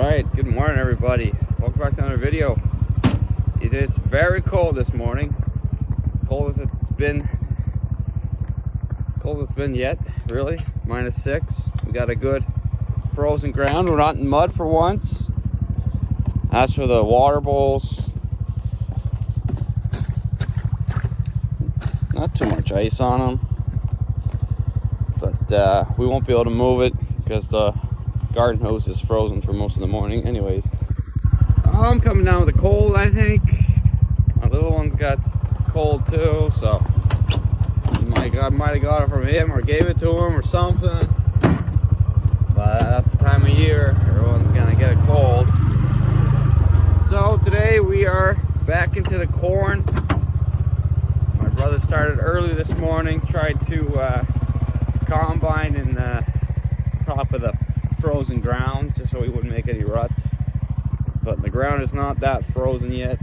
Alright, good morning everybody. Welcome back to another video. It is very cold this morning. Cold as it's been yet, really. -6. We got a good frozen ground. We're not in mud for once. As for the water bowls, not too much ice on them. But we won't be able to move it because the garden hose is frozen for most of the morning. Anyways, I'm coming down with a cold, I think. My little one's got cold too, so I might have got it from him or gave it to him or something. But that's the time of year everyone's gonna get a cold. So today we are back into the corn. My brother started early this morning, tried to combine in the top of the frozen ground just so he wouldn't make any ruts, but the ground is not that frozen yet,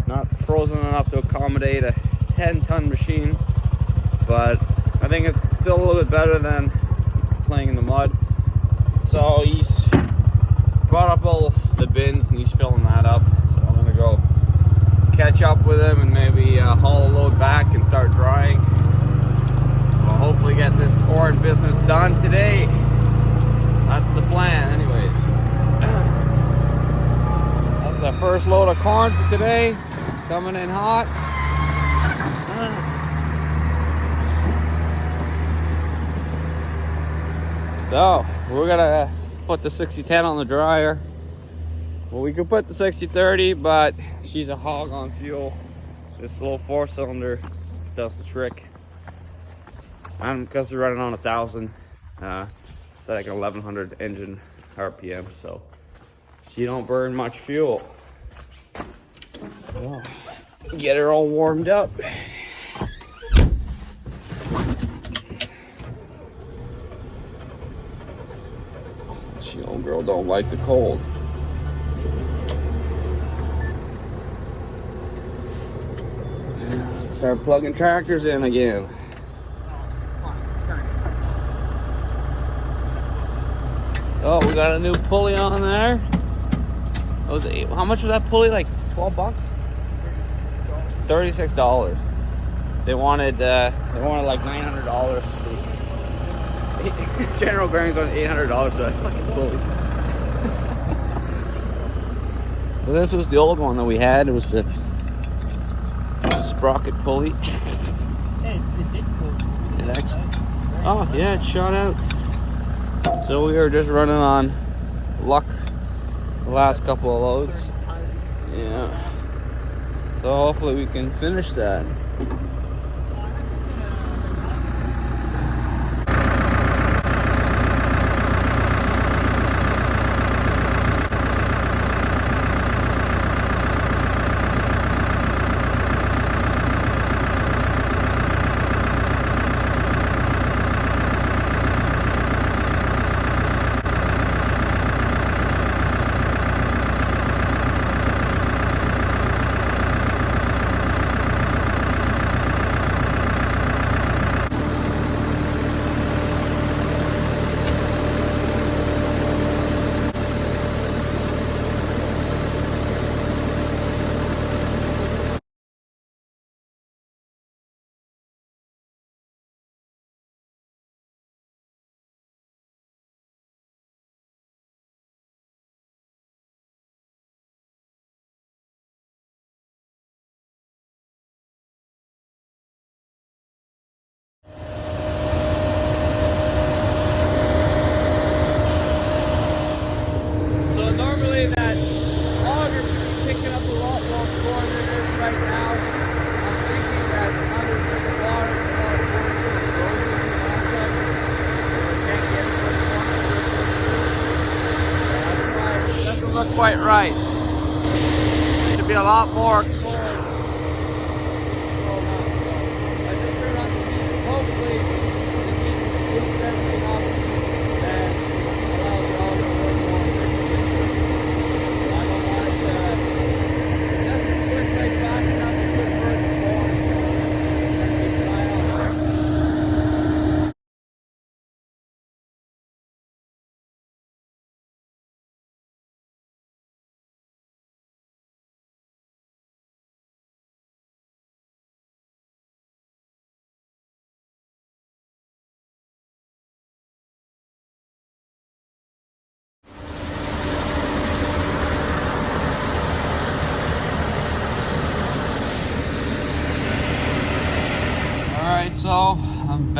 not frozen enough to accommodate a 10-ton machine, but I think it's still a little bit better than playing in the mud. So he's brought up all the bins and he's filling that up, so I'm gonna go catch up with him and maybe haul a load back and start drying. We'll hopefully get this corn business done today. That's the plan, anyways. That's the first load of corn for today. Coming in hot. So, we're gonna put the 6010 on the dryer. Well, we could put the 6030, but she's a hog on fuel. This little 4-cylinder does the trick. And because we're running on 1,000, it's like an 1100 engine RPM, so she don't burn much fuel. So, get her all warmed up. She old girl don't like the cold. Start plugging tractors in again. Oh, we got a new pulley on there. How much was that pulley? Like 12 bucks? $36. They wanted like $900. General Bearings on $800 for that fucking pulley. So this was the old one that we had. It was the sprocket pulley. Oh yeah, it shot out. So we were just running on luck the last couple of loads. Yeah. So hopefully we can finish that. Look quite right. There should be a lot more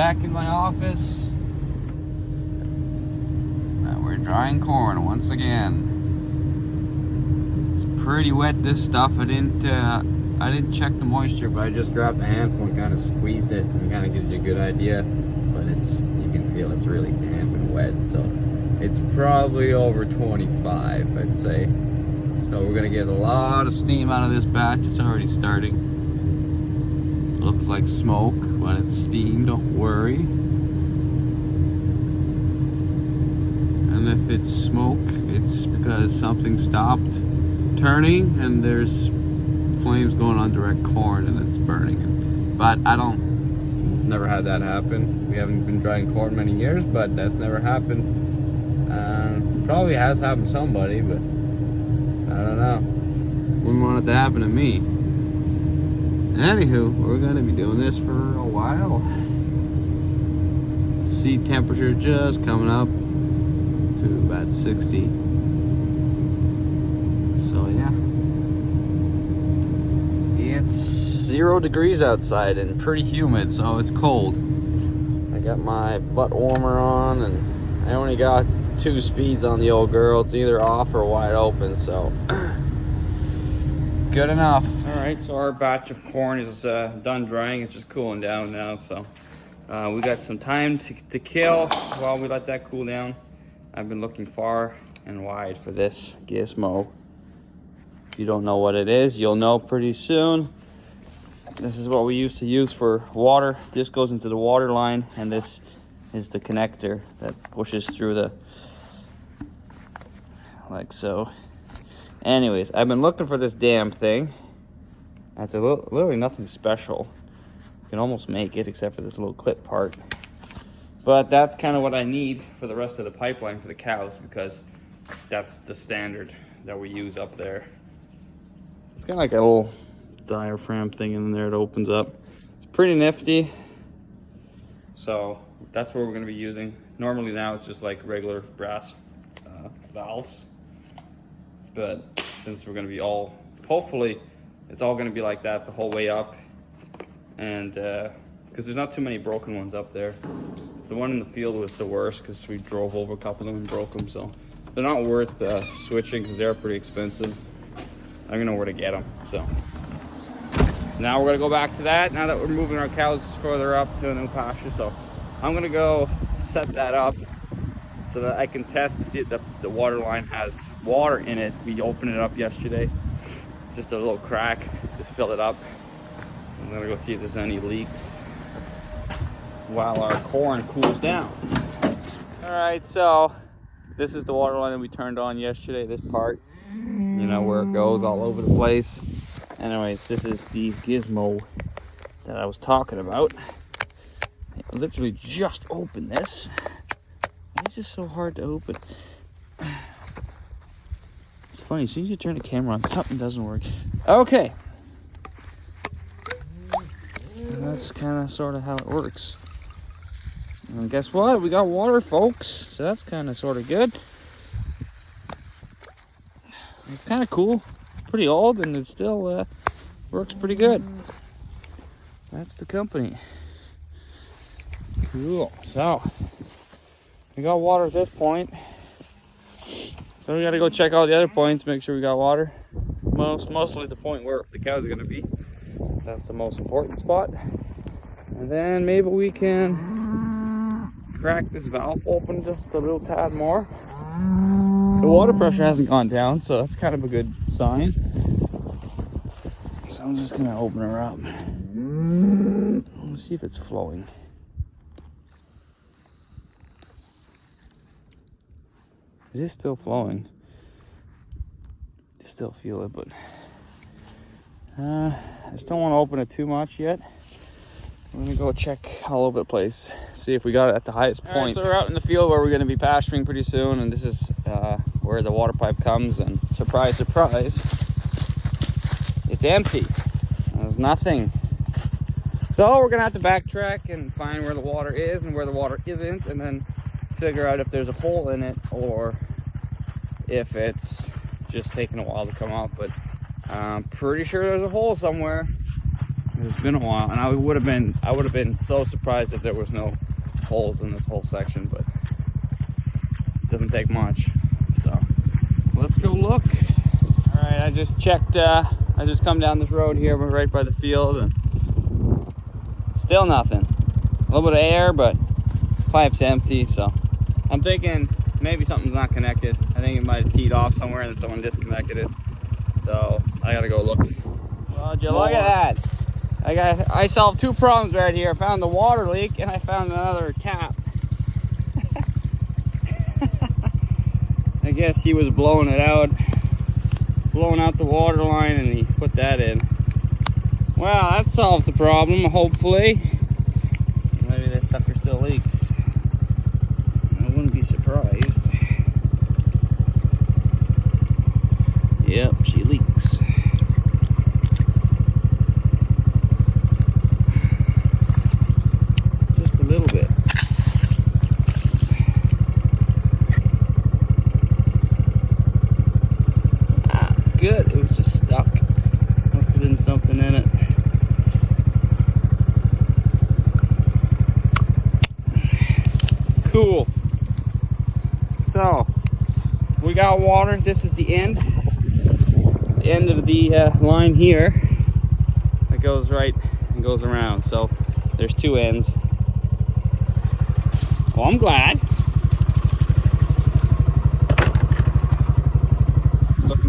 back in my office. And we're drying corn once again. It's pretty wet, this stuff. I didn't check the moisture, but I just grabbed a handful and kind of squeezed it, and kind of gives you a good idea. But you can feel it's really damp and wet, so it's probably over 25, I'd say. So we're gonna get a lot of steam out of this batch. It's already starting. Looks like smoke, but it's steam, don't worry. And if it's smoke, it's because something stopped turning and there's flames going on direct corn and it's burning it. But never had that happen. We haven't been drying corn many years, but that's never happened. Probably has happened to somebody, but I don't know. Wouldn't want it to happen to me. Anywho, we're gonna be doing this for a while. Sea temperature just coming up to about 60. So yeah. It's 0 degrees outside and pretty humid, so it's cold. I got my butt warmer on and I only got 2 speeds on the old girl. It's either off or wide open, so good enough. All right, so our batch of corn is done drying. It's just cooling down now, so we got some time to kill while we let that cool down. I've been looking far and wide for this gizmo. If you don't know what it is, you'll know pretty soon. This is what we used to use for water. This goes into the water line, and this is the connector that pushes through the, like so. Anyways, I've been looking for this damn thing. That's literally nothing special. You can almost make it except for this little clip part. But that's kind of what I need for the rest of the pipeline for the cows, because that's the standard that we use up there. It's got like a little diaphragm thing in there that opens up. It's pretty nifty. So that's what we're going to be using. Normally now it's just like regular brass valves. But since we're going to be hopefully it's all going to be like that the whole way up. And because there's not too many broken ones up there. The one in the field was the worst because we drove over a couple of them and broke them. So they're not worth switching because they're pretty expensive. I don't even know where to get them. So now we're going to go back to that now that we're moving our cows further up to a new pasture. So I'm going to go set that up so that I can test to see if the water line has water in it. We opened it up yesterday. Just a little crack to fill it up. I'm gonna go see if there's any leaks while our corn cools down. All right, so this is the water line that we turned on yesterday, this part. You know where it goes all over the place. Anyways, this is the gizmo that I was talking about. I literally just opened this. Why is this so hard to open? It's funny, as soon as you turn the camera on, something doesn't work. Okay. And that's kind of sort of how it works. And guess what? We got water, folks. So that's kind of sort of good. It's kind of cool. It's pretty old and it still works pretty good. That's the company. Cool. So we got water at this point. So we gotta go check all the other points, make sure we got water. Mostly the point where the cows are gonna be. That's the most important spot. And then maybe we can crack this valve open just a little tad more. The water pressure hasn't gone down, so that's kind of a good sign. So I'm just gonna open her up. Let's see if it's flowing. It is still flowing. I still feel it, but I just don't want to open it too much yet. I'm gonna go check all over the place, see if we got it at the highest point. Right, so we're out in the field where we're gonna be pasturing pretty soon, and this is where the water pipe comes, and surprise, surprise, it's empty. There's nothing. So we're gonna have to backtrack and find where the water is and where the water isn't, and then figure out if there's a hole in it or if it's just taking a while to come up. But I'm pretty sure there's a hole somewhere. It's been a while, and I would have been so surprised if there was no holes in this whole section, but it doesn't take much. So let's go look. All right, I just checked. I just come down this road here. We're right by the field, and still nothing. A little bit of air, but pipe's empty. So I'm thinking maybe something's not connected. I think it might have teed off somewhere, and then someone disconnected it. So I gotta go look. Well, look at that. I solved two problems right here. I found the water leak, and I found another tap. I guess he was blowing out the water line, and he put that in. Well, that solved the problem, hopefully. Maybe this sucker still leaks. I wouldn't be surprised. Yep, she leaks. Just a little bit. Good, it was just stuck. Must have been something in it. Cool. So we got water. This is the end of the line here. It goes right and goes around. So there's two ends. Well, I'm glad.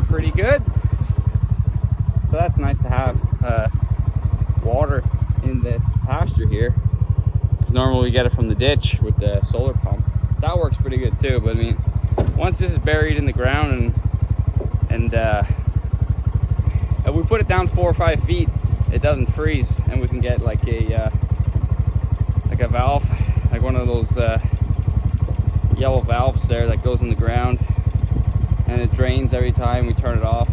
Pretty good. So that's nice to have water in this pasture here. Normally we get it from the ditch with the solar pump. That works pretty good too, but I mean, once this is buried in the ground and if we put it down 4 or 5 feet, it doesn't freeze, and we can get like a valve, like one of those yellow valves there that goes in the ground, and it drains every time we turn it off.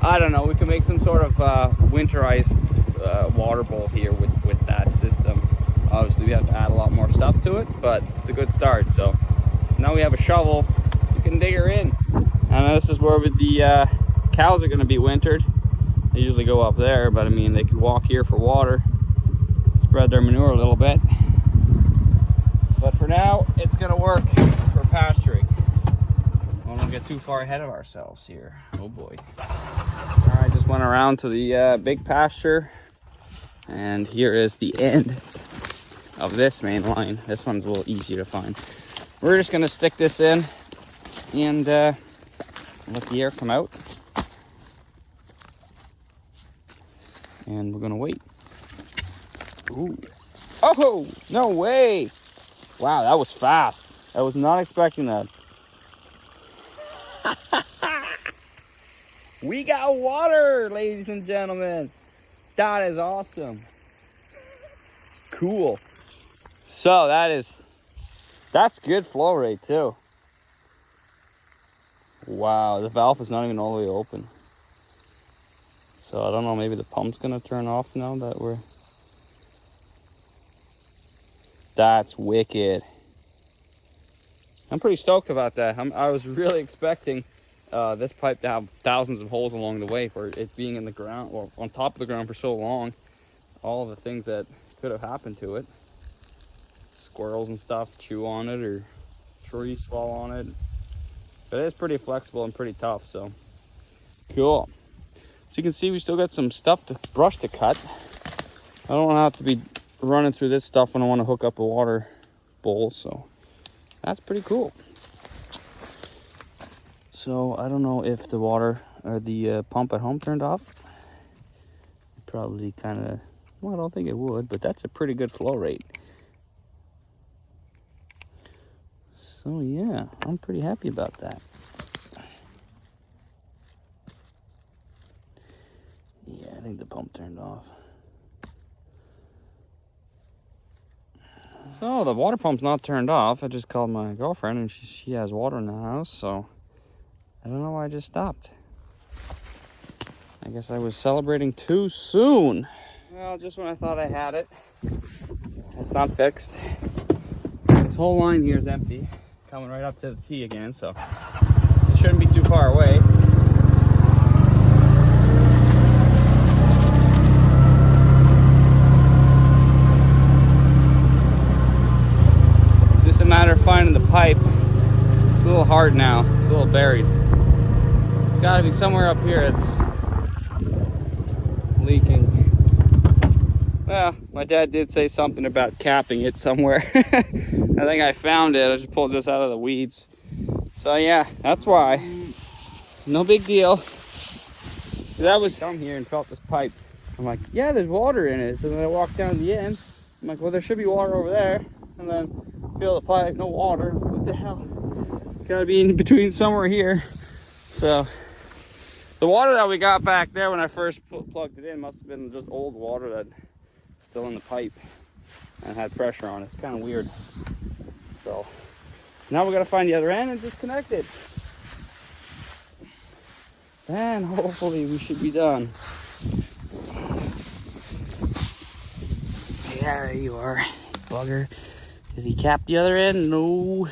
I don't know, we can make some sort of winterized water bowl here with that system. Obviously we have to add a lot more stuff to it, but it's a good start. So now we have a shovel, we can dig her in. And this is where the cows are gonna be wintered. They usually go up there, but I mean, they can walk here for water, spread their manure a little bit. But for now, it's gonna work for pasturing. I don't get too far ahead of ourselves here. Oh boy. All right, just went around to the big pasture, and here is the end of this main line. This one's a little easier to find. We're just gonna stick this in and let the air come out. And we're gonna wait. Ooh. Oh, no way. Wow, that was fast. I was not expecting that. We got water, ladies and gentlemen. That is awesome. Cool. So that's good flow rate too. Wow, the valve is not even all the way open. So I don't know, maybe the pump's gonna turn off now that we're... That's wicked. I'm pretty stoked about that. I was really expecting this pipe to have thousands of holes along the way for it being in the ground, or on top of the ground for so long. All the things that could have happened to it. Squirrels and stuff chew on it, or trees fall on it. But it is pretty flexible and pretty tough, so cool. So you can see we still got some brush to cut. I don't want to have to be running through this stuff when I want to hook up a water bowl, so that's pretty cool. So I don't know if the water or the pump at home turned off. Probably kind of, well, I don't think it would, but that's a pretty good flow rate. So yeah, I'm pretty happy about that. Yeah, I think the pump turned off. So the water pump's not turned off. I just called my girlfriend, and she has water in the house, so I don't know why I just stopped. I guess I was celebrating too soon. Well, just when I thought I had it, it's not fixed. This whole line here is empty, coming right up to the T again, so it shouldn't be too far away. little hard now. It's a little buried. It's gotta be somewhere up here it's leaking. Well, my dad did say something about capping it somewhere. I think I found it. I just pulled this out of the weeds. So yeah, that's why. No big deal. That was down here and felt this pipe. I'm like, yeah, there's water in it. So then I walked down to the end. I'm like, well, there should be water over there. And then feel the pipe, no water. What the hell? Gotta be in between somewhere here. So the water that we got back there when I first plugged it in must have been just old water that still in the pipe and had pressure on it. It's kind of weird. So now we gotta find the other end and disconnect it. And hopefully we should be done. Yeah, there you are, bugger. Did he cap the other end? No.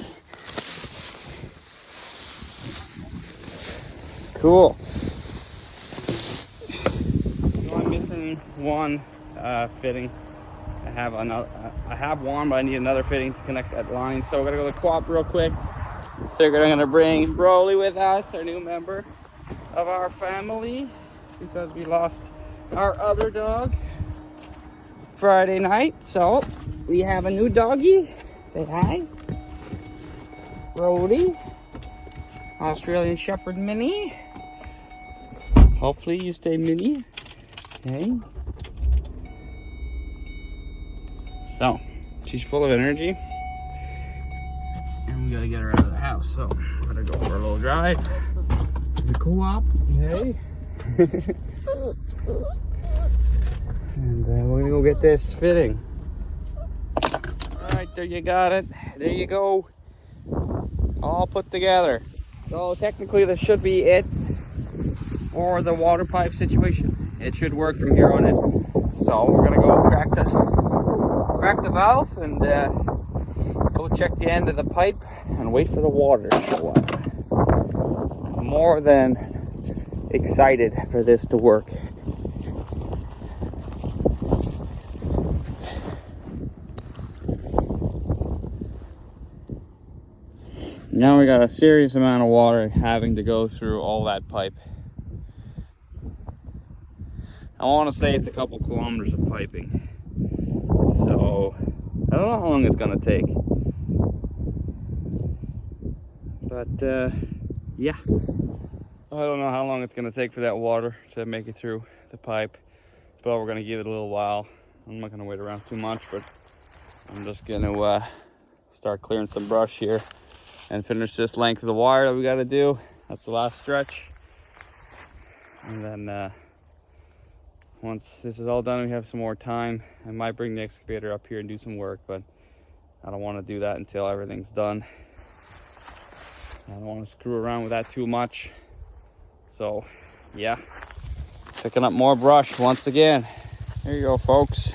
Cool. So I'm missing one fitting. I have another. I have one, but I need another fitting to connect that line. So we're gonna go to the co-op real quick. Figured I'm gonna bring Broly with us, our new member of our family, because we lost our other dog Friday night. So we have a new doggy. Say hi. Brody, Australian Shepherd Mini. Hopefully you stay mini. Okay. So she's full of energy, and we gotta get her out of the house. So I'm gonna go for a little drive to the co-op. Hey. And we're gonna go get this fitting. All right, there you got it. There you go. All put together. So technically this should be it for the water pipe situation. It should work from here on in. So we're gonna go crack the valve and go check the end of the pipe and wait for the water to show up. I'm more than excited for this to work. Now we got a serious amount of water having to go through all that pipe. I want to say it's a couple kilometers of piping. So I don't know how long it's gonna take. But yeah. I don't know how long it's gonna take for that water to make it through the pipe. But we're gonna give it a little while. I'm not gonna wait around too much, but I'm just gonna start clearing some brush here and finish this length of the wire that we got to do. That's the last stretch. And then once this is all done, we have some more time. I might bring the excavator up here and do some work, but I don't want to do that until everything's done. I don't want to screw around with that too much. So yeah, picking up more brush once again. There you go, folks.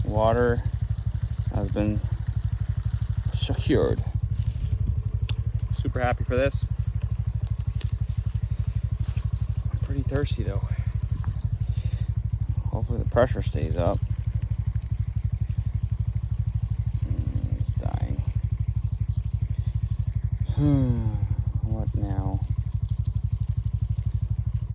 Water has been secured. Super happy for this. I'm pretty thirsty though. Hopefully the pressure stays up. It's dying. What now?